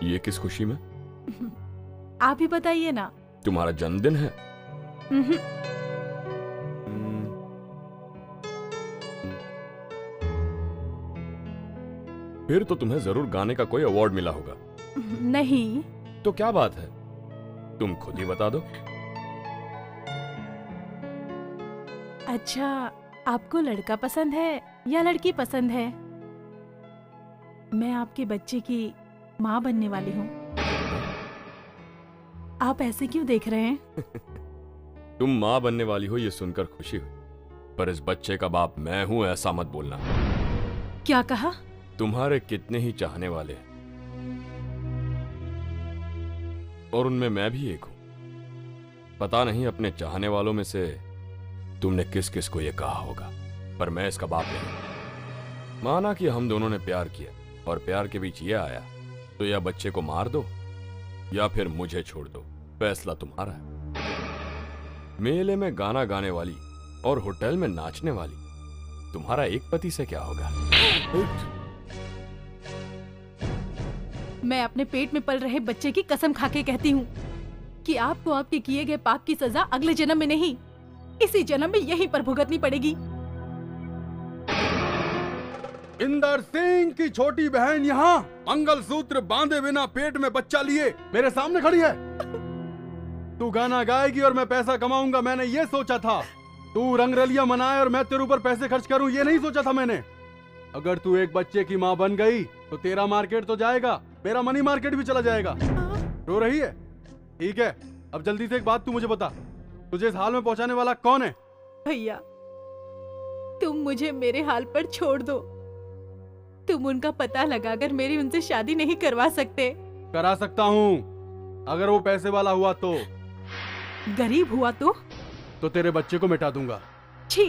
ये किस खुशी में? आप ही बताइए ना। तुम्हारा जन्मदिन है? फिर तो तुम्हें जरूर गाने का कोई अवार्ड मिला होगा। नहीं। तो क्या बात है, तुम खुद ही बता दो। अच्छा, आपको लड़का पसंद है या लड़की पसंद है? मैं आपके बच्चे की माँ बनने वाली हूँ। आप ऐसे क्यों देख रहे हैं? तुम माँ बनने वाली हो ये सुनकर खुशी हुई, पर इस बच्चे का बाप मैं हूं ऐसा मत बोलना। क्या कहा? तुम्हारे कितने ही चाहने वाले हैं और उनमें मैं भी एक हूं। पता नहीं अपने चाहने वालों में से तुमने किस किस को ये कहा होगा, पर मैं इसका बाप नहीं। माना कि हम दोनों ने प्यार किया और प्यार के बीच ये आया, तो या बच्चे को मार दो या फिर मुझे छोड़ दो, फैसला तुम्हारा है। मेले में गाना गाने वाली और होटल में नाचने वाली तुम्हारा एक पति से क्या होगा? मैं अपने पेट में पल रहे बच्चे की कसम खाके कहती हूँ कि आपको आपके किए गए पाप की सजा अगले जन्म में नहीं, इसी जन्म में यहीं पर भुगतनी पड़ेगी। इंदर सिंह की छोटी बहन यहाँ मंगलसूत्र बांधे बिना पेट में बच्चा लिए मेरे सामने खड़ी है। तू गाना गाएगी और मैं पैसा कमाऊंगा, मैंने ये सोचा था। तू रंगरलियां मनाए और मैं तेरे ऊपर पैसे खर्च करूं, ये नहीं सोचा था मैंने। अगर तू एक बच्चे की माँ बन गई तो तेरा मार्केट तो जाएगा, मेरा मनी मार्केट भी चला जाएगा। रो रही है? ठीक है, अब जल्दी से एक बात तू मुझे बता, तुझे इस हाल में पहुंचाने वाला कौन है? भैया, तुम मुझे मेरे हाल पर छोड़ दो। तुम उनका पता लगाकर मेरी उनसे शादी नहीं करवा सकते। करा सकता हूँ, अगर वो पैसे वाला हुआ तो। गरीब हुआ तो तेरे बच्चे को मिटा दूंगा। छी,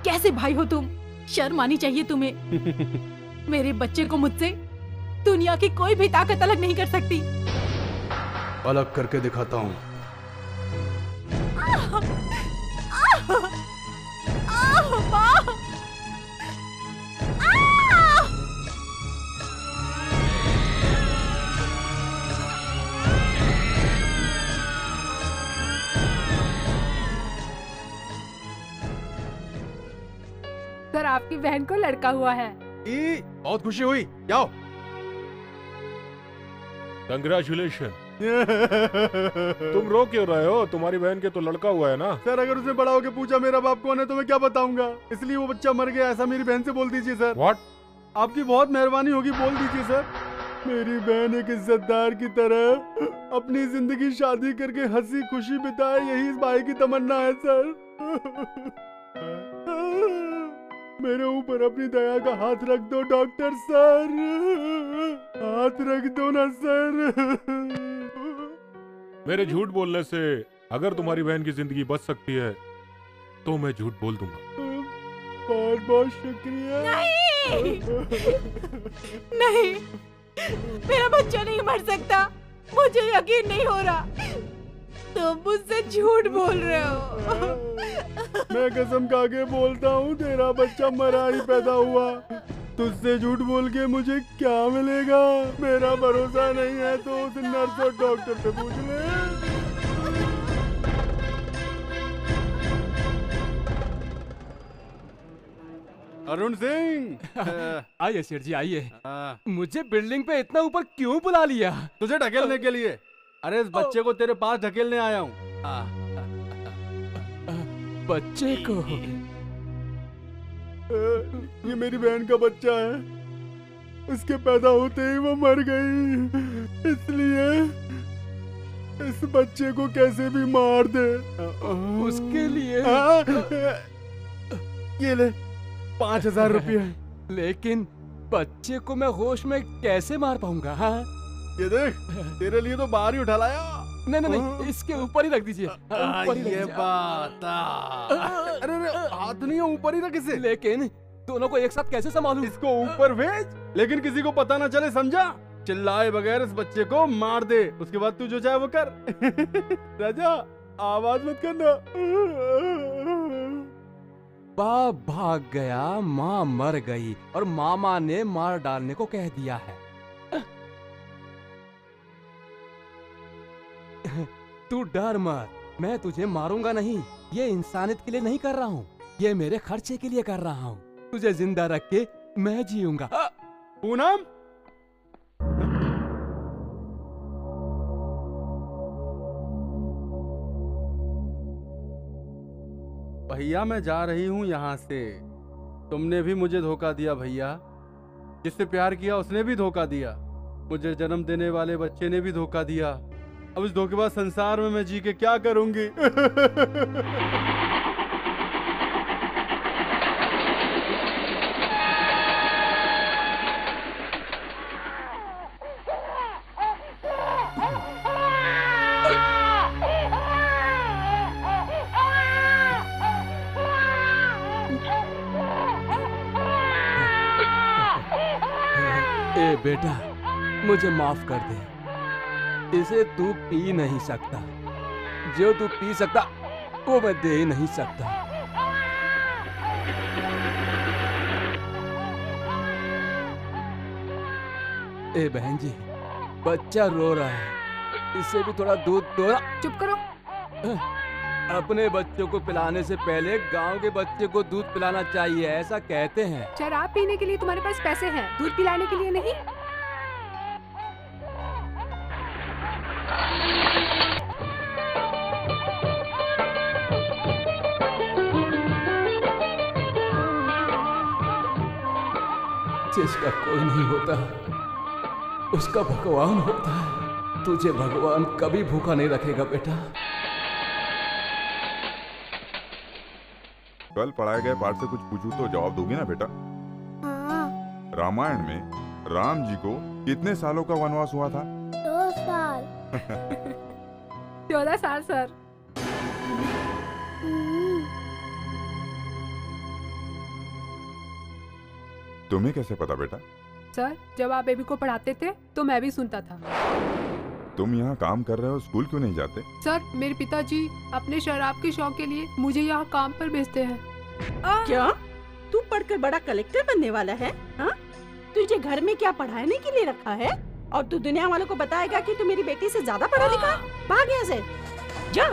कैसे भाई हो तुम? शर्म आनी चाहिए तुम्हें। मेरे बच्चे को मुझसे दुनिया की कोई भी ताकत अलग नहीं कर सकती। अलग करके दिखाता हूँ। सर, आपकी बहन को लड़का हुआ है। बहुत खुशी हुई, जाओ। कंग्रेचुलेशन। तुम रो क्यों रहे हो? तुम्हारी बहन के तो लड़का हुआ है ना। सर, अगर उसने बड़ा होकर पूछा मेरा बाप कौन है तो मैं क्या बताऊंगा, इसलिए वो बच्चा मर गया, ऐसा मेरी बहन से बोल दीजिए सर। व्हाट? आपकी बहुत मेहरबानी होगी, बोल दीजिए सर। मेरी बहन एक इज्जतदार की तरह अपनी जिंदगी शादी करके हंसी खुशी बिताए, यही इस भाई की तमन्ना है सर। मेरे ऊपर अपनी दया का हाथ रख दो डॉक्टर सर, हाथ रख दो ना सर। मेरे झूठ बोलने से अगर तुम्हारी बहन की जिंदगी बच सकती है तो मैं झूठ बोल दूंगा। बहुत बहुत शुक्रिया। नहीं, नहीं, मेरा बच्चा नहीं मर सकता। मुझे यकीन नहीं हो रहा। तुम मुझसे झूठ बोल रहे हो। मैं कसम खा के बोलता हूँ, तेरा बच्चा मरा ही पैदा हुआ। तुझसे झूठ बोल के मुझे क्या मिलेगा? मेरा भरोसा नहीं है तो उस नर्स और डॉक्टर से पूछ ले। अरुण सिंह। आइए सेठ जी, आइए। मुझे बिल्डिंग पे इतना ऊपर क्यों बुला लिया? तुझे ढकेलने के लिए। अरे इस बच्चे को तेरे पास ढकेलने आया हूँ। बच्चे को? ये मेरी बहन का बच्चा है, इसके पैदा होते ही वो मर गई, इसलिए इस बच्चे को कैसे भी मार दे। उसके लिए ये ले 5000 रुपये। लेकिन बच्चे को मैं होश में कैसे मार पाऊंगा? हाँ, ये देख, तेरे लिए तो बाहर ही उठा लाया। नहीं नहीं नहीं, इसके ऊपर ही रख दीजिए। ये बात। अरे हाथ नहीं है, ऊपर ही रख इसे। लेकिन दोनों को एक साथ कैसे संभालूं? इसको ऊपर भेज, लेकिन किसी को पता ना चले, समझा? चिल्लाए बगैर इस बच्चे को मार दे, उसके बाद तू जो चाहे वो कर। राजा, आवाज मत करना। बाप भाग गया, माँ मर गई और मामा ने मार डालने को कह दिया है। तू डर मत, मैं तुझे मारूंगा नहीं। ये इंसानियत के लिए नहीं कर रहा हूँ, ये मेरे खर्चे के लिए कर रहा हूँ। तुझे जिंदा रख के मैं जीऊंगा। पूनम, भैया मैं जा रही हूँ यहाँ से। तुमने भी मुझे धोखा दिया भैया। जिससे प्यार किया उसने भी धोखा दिया। मुझे जन्म देने वाले बच्चे ने भी धोखा दिया। अब इस धोखेबाज संसार में मैं जी के क्या करूंगी? ए बेटा, मुझे माफ कर दे। इसे तू पी नहीं सकता, जो तू पी सकता वो मैं दे ही नहीं सकता। ए बहन जी, बच्चा रो रहा है, इसे भी थोड़ा दूध दो ना। चुप करो। अपने बच्चों को पिलाने से पहले गांव के बच्चे को दूध पिलाना चाहिए, ऐसा कहते हैं। शराब पीने के लिए तुम्हारे पास पैसे हैं, दूध पिलाने के लिए नहीं। जिसका कोई नहीं होता उसका भगवान होता है। तुझे भगवान कभी भूखा नहीं रखेगा बेटा। कल पढ़ाए गए पाठ से कुछ पूछूं तो जवाब दोगी ना बेटा? हाँ। रामायण में राम जी को कितने सालों का वनवास हुआ था? 2 साल। 14 साल सर। तुम्हें कैसे पता बेटा? सर, जब आप बेबी को पढ़ाते थे तो मैं भी सुनता था। तुम यहाँ काम कर रहे हो, स्कूल क्यों नहीं जाते? सर, मेरे पिताजी अपने शराब के शौक के लिए मुझे यहाँ काम पर भेजते हैं। क्या तू पढ़कर बड़ा कलेक्टर बनने वाला है? हाँ? तुझे घर में क्या पढ़ाने के लिए रखा है? और तू दुनिया वालों को बताएगा कि तू मेरी बेटी से ज्यादा पढ़ा लिखा है? भाग यहाँ से, जा।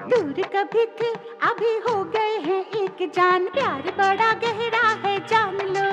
दूर कभी थे अभी हो गए हैं एक जान, प्यार बड़ा गहरा है जान लो।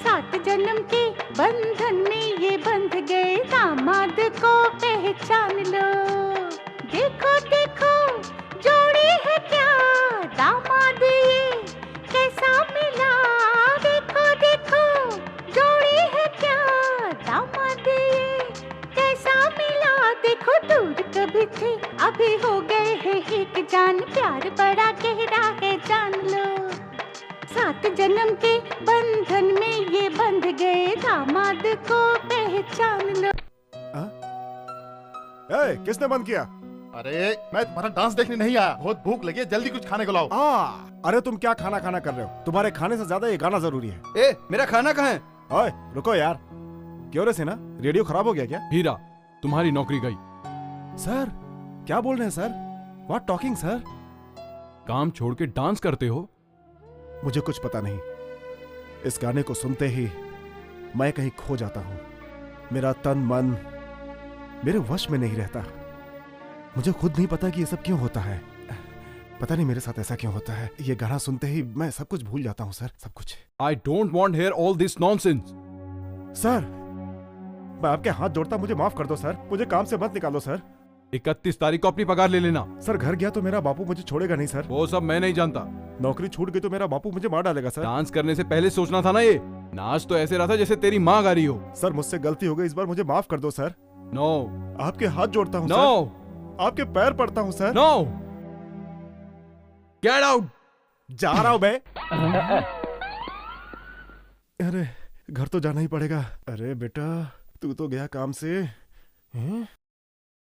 7 जन्म के बंधन में ये बंध गए, दामाद को पहचान लो। देखो देखो जोड़ी है क्या दामाद ये कैसा मिला। देखो देखो जोड़ी है क्या दामाद ये कैसा मिला। देखो दूर कभी थे अभी हो गए हैं एक जान, प्यार बड़ा गहरा है जान लो। 7 जन्म के बंधन में ये बंध गए, दामाद को पहचान लो। किसने बंद किया? अरे मैं तुम्हारा डांस देखने नहीं आया, बहुत भूख लगी है, जल्दी कुछ खाने को लाओ। अरे तुम क्या खाना खाना कर रहे हो? तुम्हारे खाने से ज्यादा ये गाना जरूरी है। ए, मेरा खाना कहाँ है? ओए रुको यार, क्यों रे सिन्हा, रेडियो खराब हो गया क्या? हीरा, तुम्हारी नौकरी गई। सर क्या बोल रहे हैं सर? What talking sir? काम छोड़ के डांस करते हो? मुझे कुछ पता नहीं, इस गाने को सुनते ही मैं कहीं खो जाता हूँ। मेरा तन मन मेरे वश में नहीं रहता। मुझे खुद नहीं पता कि ये सब क्यों होता है। पता नहीं मेरे साथ ऐसा क्यों होता है। ये गाना सुनते ही मैं सब कुछ भूल जाता हूँ सर, सब कुछ। I don't want hear all this nonsense. Sir मैं आपके हाथ जोड़ता, मुझे माफ कर दो सर, मुझे काम से मत निकालो सर। 31 तारीख को अपनी पगार ले लेना। सर घर गया तो मेरा बापू मुझे छोड़ेगा नहीं सर। वो सब मैं नहीं जानता। नौकरी छूट गई तो मेरा बापू मुझे मार डालेगा सर। डांस करने से पहले सोचना था ना। ये नाच तो ऐसे रहा था जैसे तेरी माँ गा रही हो। सर मुझसे गलती हो गई, इस बार मुझे माफ कर दो सर। नो। आपके हाथ जोड़ता हूँ नो। सर, आपके पैर पड़ता हूँ सर। नो। Get out. जा रहा हूँ मैं। अरे घर तो जाना ही पड़ेगा। अरे बेटा तू तो गया काम से।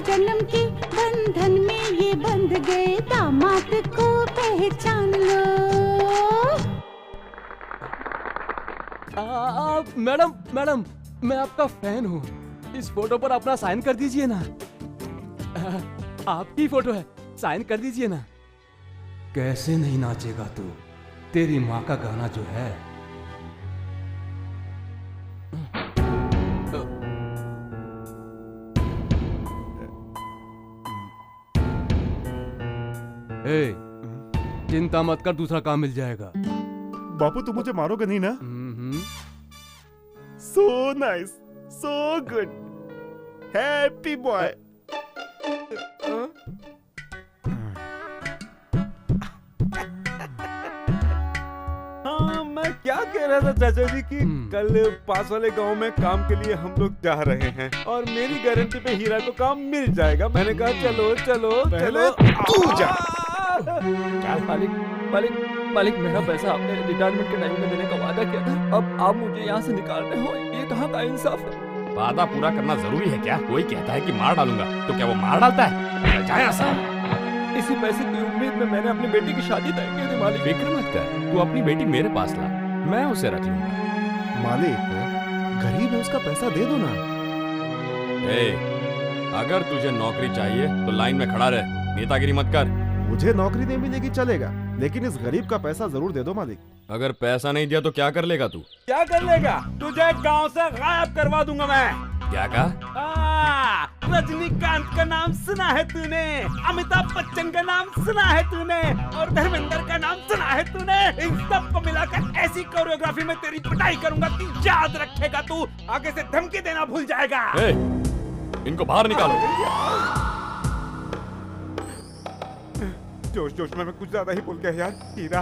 जन्म के बंधन में ये बंध गए, दामाद को पहचान लो। मैडम मैडम, मैं आपका फैन हूँ, इस फोटो पर अपना साइन कर दीजिए ना। आपकी फोटो है, साइन कर दीजिए ना। कैसे नहीं नाचेगा तू, तेरी माँ का गाना जो है। ए, चिंता मत कर, दूसरा काम मिल जाएगा। बापू तुम मुझे मारोगे नहीं ना? So nice, so good, happy boy. हाँ, मैं क्या कह रहा था चाचा जी कि कल पास वाले गांव में काम के लिए हम लोग जा रहे हैं और मेरी गारंटी पे हीरा को काम मिल जाएगा। मैंने कहा चलो चलो पहले तू जा। क्या मालिक, मालिक मालिक, मेरा पैसा आपने रिटायरमेंट के टाइम में देने का वादा किया था, अब आप मुझे यहाँ से निकाल रहे हो, ये कहाँ का इंसाफ है? वादा पूरा करना जरूरी है क्या? कोई कहता है कि मार डालूंगा, तो क्या वो मार डालता है? जाए ऐसा। इसी पैसे की उम्मीद में मैंने अपनी बेटी की शादी तय की थी मालिक। फिक्र मत कर, तू अपनी बेटी मेरे पास ला, मैं उसे रख लूंगा। मालिक, गरीब है, उसका पैसा दे दो ना। अगर तुझे नौकरी चाहिए तो लाइन में खड़ा रह, नेतागिरी मत कर। मुझे नौकरी नहीं मिलेगी चलेगा, लेकिन इस गरीब का पैसा जरूर दे दो मालिक। अगर पैसा नहीं दिया तो क्या कर लेगा तू? क्या कर लेगा? तुझे गांव से गायब करवा दूंगा मैं। क्या कहा? रजनीकांत का नाम सुना है तूने, अमिताभ बच्चन का नाम सुना है तूने और धर्मेंद्र का नाम सुना है तूने। इन सब को मिलाकर ऐसी कोरियोग्राफी में तेरी पिटाई करूंगा कि याद रखेगा तू, आगे से धमकी देना भूल जाएगा। इनको बाहर निकालो। जोश जोश में मैं कुछ ज्यादा ही बोल गया यार। हीरा,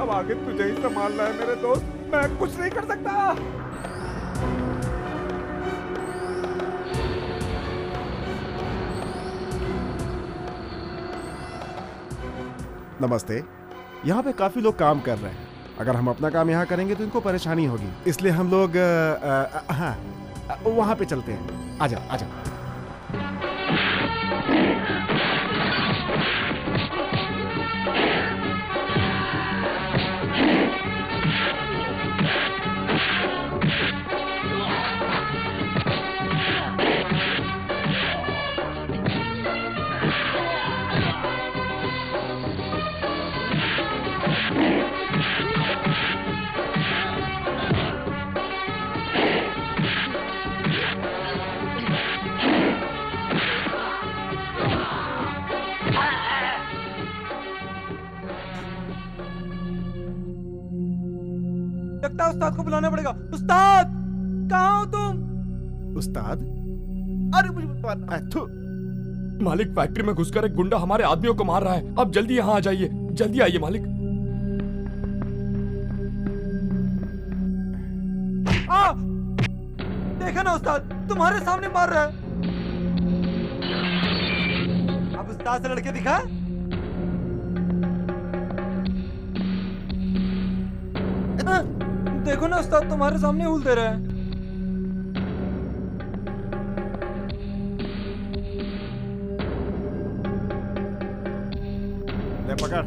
अब आगे तुझे ही संभालना है मेरे दोस्त, मैं कुछ नहीं कर सकता। नमस्ते। यहाँ पे काफी लोग काम कर रहे हैं, अगर हम अपना काम यहाँ करेंगे तो इनको परेशानी होगी, इसलिए हम लोग हाँ वहाँ पे चलते हैं। आजा आजा। लगता है उस्ताद को बुलाना पड़ेगा। उस्ताद, कहाँ हो तुम? उस्ताद? अरे मुझे मालिक, फैक्ट्री में घुसकर एक गुंडा हमारे आदमियों को मार रहा है, अब जल्दी यहाँ आ जाइए, जल्दी आइए मालिक। देखा ना उस्ताद, तुम्हारे सामने मार रहा है। अब उस्ताद से लड़के दिखा। देखो ना उस्ताद, तुम्हारे सामने हुल दे रहा है। ले पकड़।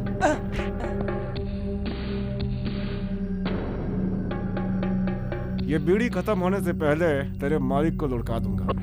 ये बीड़ी खत्म होने से पहले तेरे मालिक को लुढ़का दूंगा।